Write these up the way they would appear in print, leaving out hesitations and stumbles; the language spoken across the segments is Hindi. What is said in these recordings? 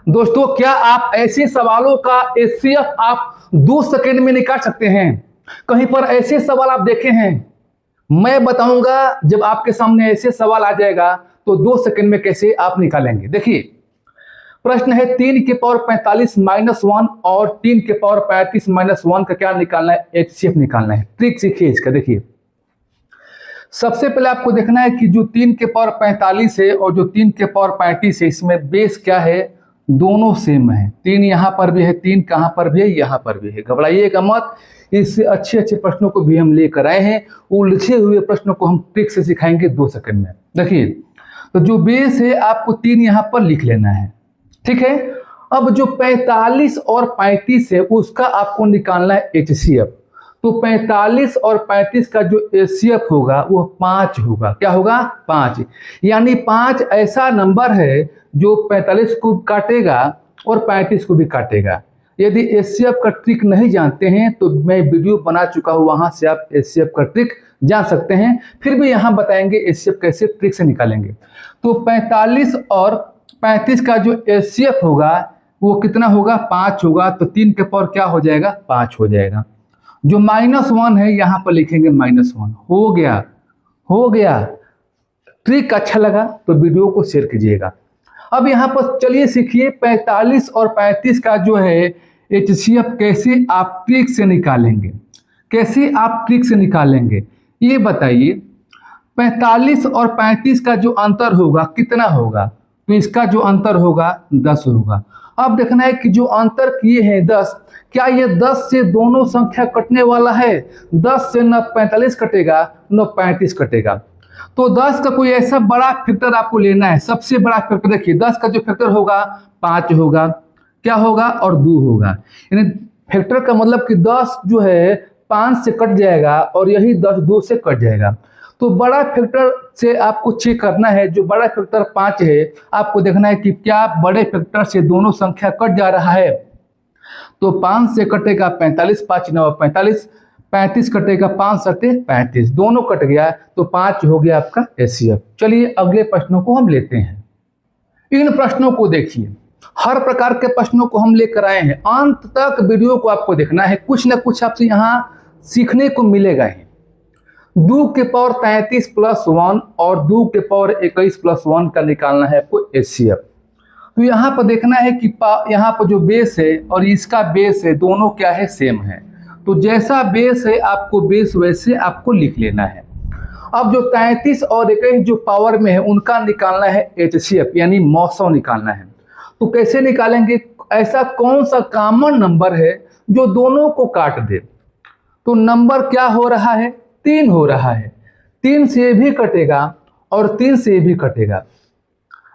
दोस्तों, क्या आप ऐसे सवालों का एचसीएफ आप 2 सेकंड में निकाल सकते हैं? कहीं पर ऐसे सवाल आप देखे हैं? मैं बताऊंगा, जब आपके सामने ऐसे सवाल आ जाएगा तो 2 सेकंड में कैसे आप निकालेंगे। देखिए, प्रश्न है 3 की पावर 45 - 1 और 3 की पावर 35 - 1 का क्या निकालना है? एचसीएफ निकालना है। ट्रिक सीखिए इसका। देखिए, सबसे पहले आपको देखना है कि जो 3 की पावर 45 है और जो 3 की पावर 35 है, इसमें बेस क्या है? दोनों सेम है। 3 यहाँ पर भी है, 3 कहाँ पर भी है? यहाँ पर भी है। घबराइएगा मत, इससे अच्छे अच्छे प्रश्नों को भी हम लेकर आए हैं। उलझे हुए प्रश्नों को हम ट्रिक से सिखाएंगे 2 सेकंड में। देखिए, तो जो बेस है आपको 3 यहाँ पर लिख लेना है, ठीक है। अब जो 45 और 35 है उसका आपको निकालना है एचसीएफ। तो 45 और 35 का जो एचसीएफ होगा वो 5 होगा। क्या होगा? 5। यानी 5 ऐसा नंबर है जो 45 को काटेगा और 35 को भी काटेगा। यदि एचसीएफ का ट्रिक नहीं जानते हैं तो मैं वीडियो बना चुका हूँ, वहां से आप एचसीएफ का ट्रिक जान सकते हैं। फिर भी यहाँ बताएंगे एचसीएफ कैसे ट्रिक से निकालेंगे। तो 45 और 35 का जो एचसीएफ होगा वो कितना होगा? 5 होगा। तो 3 के पावर क्या हो जाएगा? 5 हो जाएगा। जो -1 है यहाँ पर लिखेंगे -1। हो गया, हो गया। ट्रिक अच्छा लगा तो वीडियो को शेयर कीजिएगा। अब यहाँ पर चलिए सीखिए 45 और 35 का जो है एचसीएफ कैसे आप ट्रिक से निकालेंगे। कैसे आप ट्रिक से निकालेंगे ये बताइए। 45 और 35 का जो अंतर होगा कितना होगा? तो इसका जो अंतर होगा 10 होगा। अब देखना है कि जो अंतर किए हैं 10, क्या ये 10 से दोनों संख्या कटने वाला है? 10 से न 45 कटेगा न 35 कटेगा। तो 10 का कोई ऐसा बड़ा फैक्टर आपको लेना है। सबसे बड़ा फैक्टर देखिए, 10 का जो फैक्टर होगा 5 होगा, क्या होगा? और 2 होगा। यानी फैक्टर का मतलब कि 10 जो है 5 से कट जाएगा और यही 10 2 से कट जाएगा। तो बड़ा फैक्टर से आपको चेक करना है। जो बड़ा फैक्टर 5 है, आपको देखना है कि क्या बड़े फैक्टर से दोनों संख्या कट जा रहा है। तो 5 से कटेगा 45, 5 9 45, 35 कटेगा 5 सटे 35, दोनों कट गया तो 5 हो गया आपका एचसीएफ। चलिए अगले प्रश्नों को हम लेते हैं। इन प्रश्नों को देखिए, हर प्रकार के प्रश्नों को हम लेकर आए हैं। अंत तक वीडियो को आपको देखना है, कुछ ना कुछ आपसे यहाँ सीखने को मिलेगा ही। 2 के पावर 33 + 1 और 2 के पावर 21 + 1 का निकालना है आपको एचसीएफ। तो यहाँ पर देखना है कि यहाँ पर जो बेस है और इसका बेस है दोनों क्या है? सेम है। तो जैसा बेस है आपको बेस वैसे आपको लिख लेना है। अब जो 33 और 21 जो पावर में है उनका निकालना है एचसीएफ, यानी मौसम निकालना है। तो कैसे निकालेंगे? ऐसा कौन सा कॉमन नंबर है जो दोनों को काट दे? तो नंबर क्या हो रहा है? 3 हो रहा है। 3 से भी कटेगा और 3 से भी कटेगा।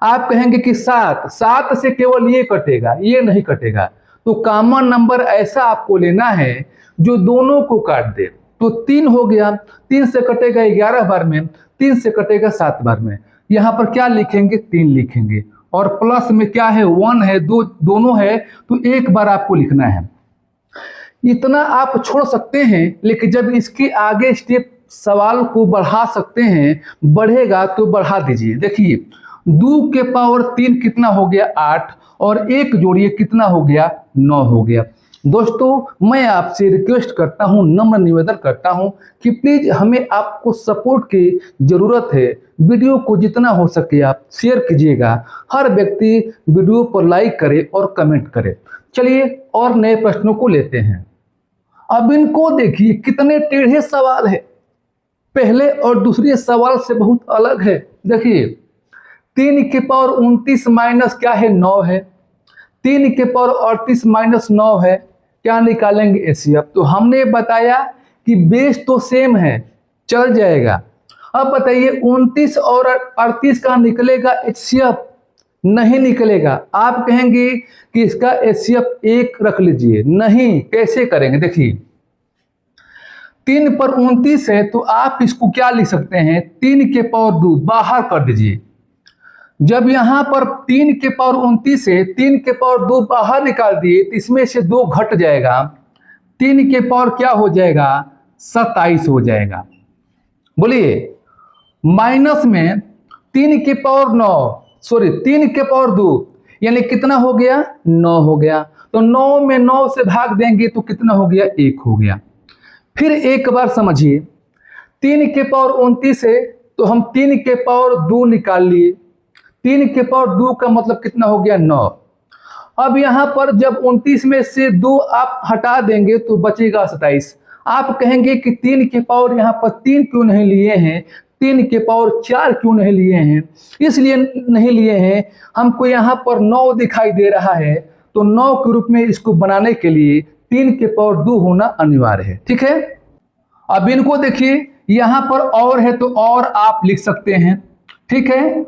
आप कहेंगे कि 7 से केवल ये कटेगा, ये नहीं कटेगा। तो कॉमन नंबर ऐसा आपको लेना है जो दोनों को काट दे। तो 3 हो गया, 3 से कटेगा 11 बार में, 3 से कटेगा 7 बार में। यहाँ पर क्या लिखेंगे? 3 लिखेंगे। और प्लस में क्या है? 1 है, दोनों है तो एक बार आपको लिखना है। इतना आप छोड़ सकते हैं, लेकिन जब इसके आगे स्टेप सवाल को बढ़ा सकते हैं, बढ़ेगा तो बढ़ा दीजिए। देखिए, 2 के पावर 3 कितना हो गया? 8 और 1 जोड़िए कितना हो गया? 9 हो गया। दोस्तों, मैं आपसे रिक्वेस्ट करता हूं, नम्र निवेदन करता हूं कि प्लीज हमें आपको सपोर्ट की जरूरत है। वीडियो को जितना हो सके आप शेयर कीजिएगा। हर व्यक्ति वीडियो पर लाइक करे और कमेंट करे। चलिए और नए प्रश्नों को लेते हैं। अब इनको देखिए, कितने टेढ़े सवाल है। पहले और दूसरे सवाल से बहुत अलग है। देखिए, 3 के पावर 29 माइनस क्या है? 9 है। 3 के पावर 38 - 9 है। क्या निकालेंगे एचसीएफ? तो हमने बताया कि बेस तो सेम है, चल जाएगा। अब बताइए 29 और 38 का निकलेगा एचसीएफ? नहीं निकलेगा। आप कहेंगे कि इसका एचसीएफ 1 रख लीजिए। नहीं, कैसे करेंगे? देखिए, 3 पर 29 है तो आप इसको क्या लिख सकते हैं? 3 के पावर 2 बाहर कर दीजिए। जब यहाँ पर 3 के पावर 29 है, 3 के पावर 2 बाहर निकाल दिए तो इसमें से 2 घट जाएगा। 3 के पावर क्या हो जाएगा? 27 हो जाएगा। बोलिए, माइनस में 3 के पावर 9, सॉरी 3 के पावर 2, यानी कितना हो गया 9 हो गया। तो 9 में 9 से भाग देंगे तो कितना हो गया 1 हो गया। फिर एक बार समझिए 3 के पावर 29 है तो हम 3 के पावर 2 निकाल लिए। 3 के पावर 2 का मतलब कितना हो गया 9। अब यहां पर जब 29 में से 2 आप हटा देंगे तो बचेगा 27। आप कहेंगे कि 3 के पावर यहाँ पर 3 क्यों नहीं लिए हैं, 3 के पावर 4 क्यों नहीं लिए हैं? इसलिए नहीं लिए हैं, हमको यहाँ पर 9 दिखाई दे रहा है तो 9 के रूप में इसको बनाने के लिए 3 के पावर 2 होना अनिवार्य है। ठीक है, अब इनको देखिए यहाँ पर और है तो और आप लिख सकते हैं। ठीक है,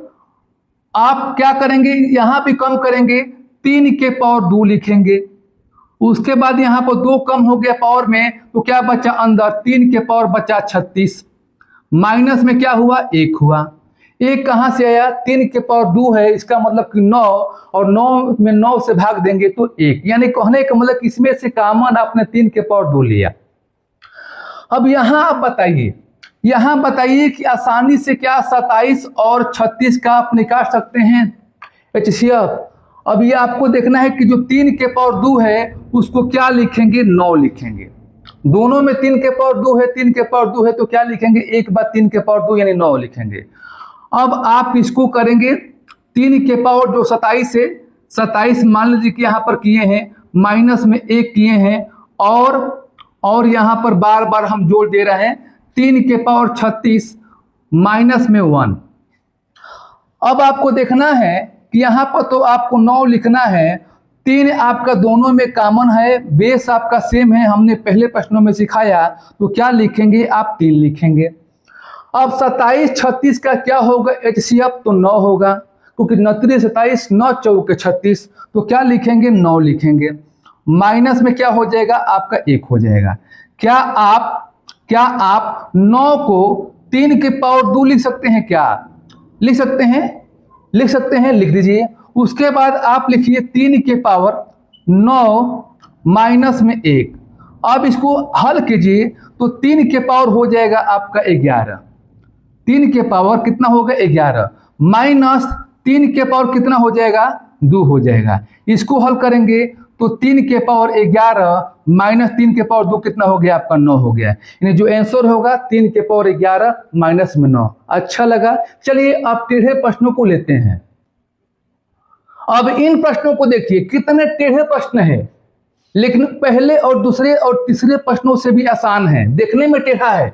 आप क्या करेंगे यहाँ भी कम करेंगे, 3 के पावर 2 लिखेंगे। उसके बाद यहाँ पर 2 कम हो गया पावर में तो क्या बचा अंदर, 3 के पावर बचा 36, माइनस में क्या हुआ 1 हुआ। 1 कहाँ से आया, 3 के पावर 2 है, इसका मतलब कि 9, और 9 में 9 से भाग देंगे तो 1, यानी कहने का मतलब इसमें से कॉमन आपने 3 के पावर 2 लिया। अब यहाँ आप बताइए, यहाँ बताइए कि आसानी से क्या 27 और 36 का आप निकाल सकते हैं HCF। अब ये आपको देखना है कि जो 3 के पावर 2 है उसको क्या लिखेंगे 9 लिखेंगे। दोनों में 3 के पावर 2 है, 3 के पावर 2 है तो क्या लिखेंगे एक बार 3 के पावर 2 यानी 9 लिखेंगे। अब आप इसको करेंगे 3 के पावर जो 27 है, 27 मान लीजिए कि यहाँ पर किए हैं, माइनस में 1 किए हैं, और यहाँ पर बार बार हम जोड़ दे रहे हैं 3 के पावर 36 माइनस में 1। अब आपको देखना है कि यहाँ पर तो आपको 9 लिखना है, 3 आपका दोनों में कॉमन है, बेस आपका सेम है, हमने पहले प्रश्नों में सिखाया, तो क्या लिखेंगे आप 3 लिखेंगे। अब 27 36 का क्या होगा HCF, तो 9 होगा, क्योंकि 29 27 9 चौके 36, तो क्या लिखेंगे 9 लिखेंगे। माइनस में क्या हो जाएगा आपका 1 हो जाएगा। क्या आप 9 को 3 के पावर 2 लिख सकते हैं, क्या लिख सकते हैं, लिख सकते हैं, लिख दीजिए। उसके बाद आप लिखिए 3 के पावर 9 माइनस में 1। अब इसको हल कीजिए तो 3 के पावर हो जाएगा आपका 11। 3 के पावर कितना होगा 11, माइनस 3 के पावर कितना हो जाएगा 2 हो जाएगा। इसको हल करेंगे तो 3 के पावर 11 माइनस 3 के पावर 2 कितना हो गया आपका 9 हो गया। यानी जो आंसर होगा 3 के पावर 11 माइनस में 9। अच्छा लगा, चलिए अब टेढ़े प्रश्नों को लेते हैं। अब इन प्रश्नों को देखिए कितने टेढ़े प्रश्न है, लेकिन पहले और दूसरे और तीसरे प्रश्नों से भी आसान है, देखने में टेढ़ा है,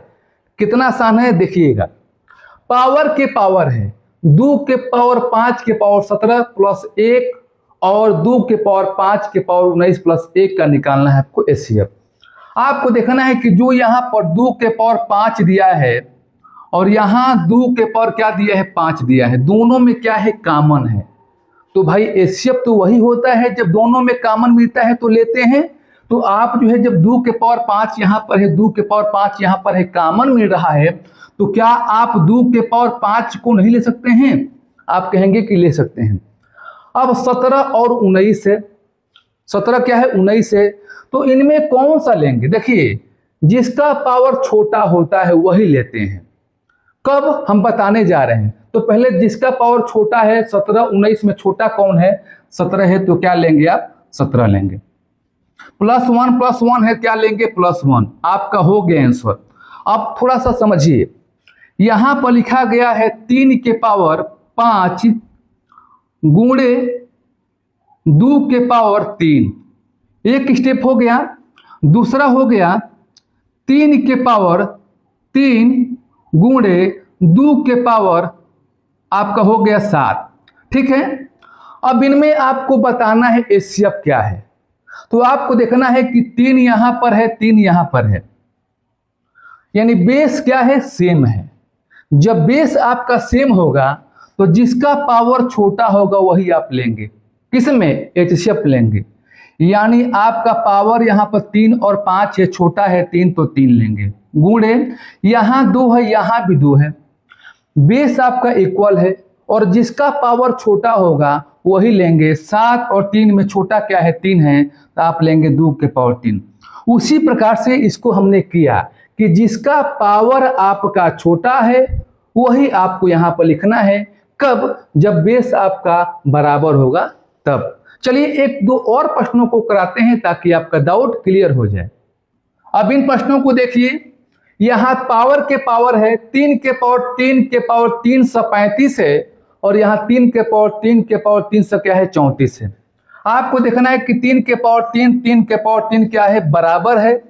कितना आसान है देखिएगा। पावर के पावर है 2 के पावर 5 के पावर 17 प्लस 1 और 2 के पावर 5 के पावर 19 प्लस 1 का निकालना है आपको HCF। आपको देखना है कि जो यहाँ पर 2 के पावर 5 दिया है और यहाँ 2 के पावर क्या दिया है 5 दिया है, दोनों में क्या है कॉमन है, तो भाई HCF तो वही होता है जब दोनों में कॉमन मिलता है तो लेते हैं। तो आप जो है जब 2 के पावर 5 यहाँ पर है, 2 के पावर 5 यहाँ पर है, कॉमन मिल रहा है, तो क्या आप 2 के पावर 5 को नहीं ले सकते हैं, आप कहेंगे कि ले सकते हैं। अब 17 और 19 है, 17 क्या है 19 है, तो इनमें कौन सा लेंगे, देखिए जिसका पावर छोटा होता है वही लेते हैं। कब हम बताने जा रहे हैं, तो पहले जिसका पावर छोटा है 17 19 में छोटा कौन है 17 है, तो क्या लेंगे आप 17 लेंगे। प्लस 1 है, क्या लेंगे +1, आपका हो गया आंसर। अब थोड़ा सा समझिए, यहां पर लिखा गया है 3 के पावर 5 गुणे 2 के पावर 3, एक स्टेप हो गया। दूसरा हो गया 3 के पावर 3 गुणे 2 के पावर आपका हो गया 7। ठीक है, अब इनमें आपको बताना है HCF क्या है, तो आपको देखना है कि 3 यहां पर है 3 यहां पर है, यानी बेस क्या है सेम है। जब बेस आपका सेम होगा तो जिसका पावर छोटा होगा वही आप लेंगे, किसमें HCF लेंगे। यानी आपका पावर यहाँ पर 3 और 5 है, छोटा है 3 तो 3 लेंगे, गुणे यहाँ 2 है यहाँ भी 2 है, बेस आपका इक्वल है और जिसका पावर छोटा होगा वही लेंगे। 7 और 3 में छोटा क्या है 3 है, तो आप लेंगे 2 के पावर 3। उसी प्रकार से इसको हमने किया कि जिसका पावर आपका छोटा है वही आपको यहाँ पर लिखना है, कब, जब बेस आपका बराबर होगा तब चलिए एक दो और प्रश्नों को कराते हैं ताकि आपका डाउट क्लियर हो जाए। अब इन प्रश्नों को देखिए, यहाँ पावर के पावर है 3 के पावर 335 है और यहाँ 3 के पावर 300 क्या है 34 है। आपको देखना है कि 3 के पावर 3 क्या है बराबर है,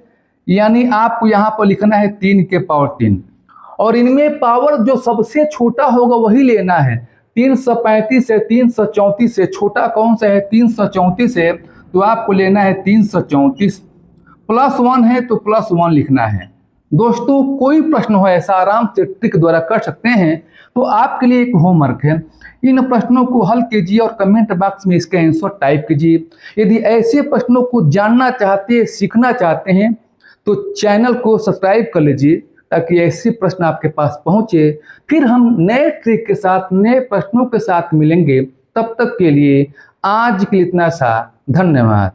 यानी आपको यहाँ पर लिखना है 3 के पावर 3 और इनमें पावर जो सबसे छोटा होगा वही लेना है। 335 है 334 से छोटा कौन सा है 334 है, तो आपको लेना है 334 +1 है तो +1 लिखना है। दोस्तों कोई प्रश्न हो ऐसा आराम से ट्रिक द्वारा कर सकते हैं। तो आपके लिए एक होमवर्क है, इन प्रश्नों को हल कीजिए और कमेंट बॉक्स में इसका आंसर टाइप कीजिए। यदि ऐसे प्रश्नों को जानना चाहते हैं, सीखना चाहते हैं तो चैनल को सब्सक्राइब कर लीजिए ताकि ऐसे प्रश्न आपके पास पहुंचे। फिर हम नए ट्रिक के साथ नए प्रश्नों के साथ मिलेंगे। तब तक के लिए आज के लिए इतना सा, धन्यवाद।